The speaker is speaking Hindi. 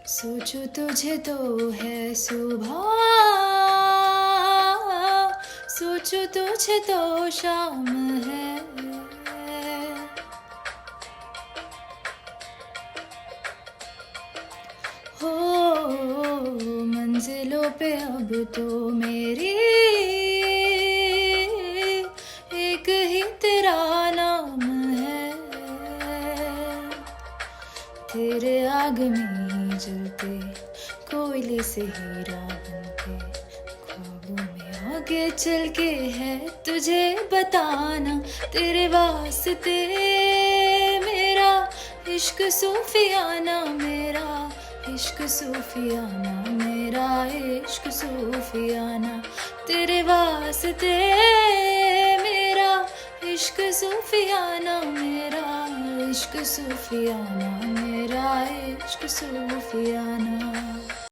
सोचूं तुझे तो है सुबह, सोचूं तुझे तो शाम है। हो मंजिलों पे अब तो मेरी एक ही तेरा नाम है। तेरे आग में ही जलते कोयले से हीरा बनके, ख्वाबों में आगे चल के है तुझे बताना। तेरे वास्ते मेरा इश्क सूफियाना, मेरा इश्क सूफियाना, मेरा इश्क सूफियाना। तेरे वास्ते मेरा इश्क सूफियाना, मेरा इश्क सूफियाना, मेरा इश्क सूफियाना।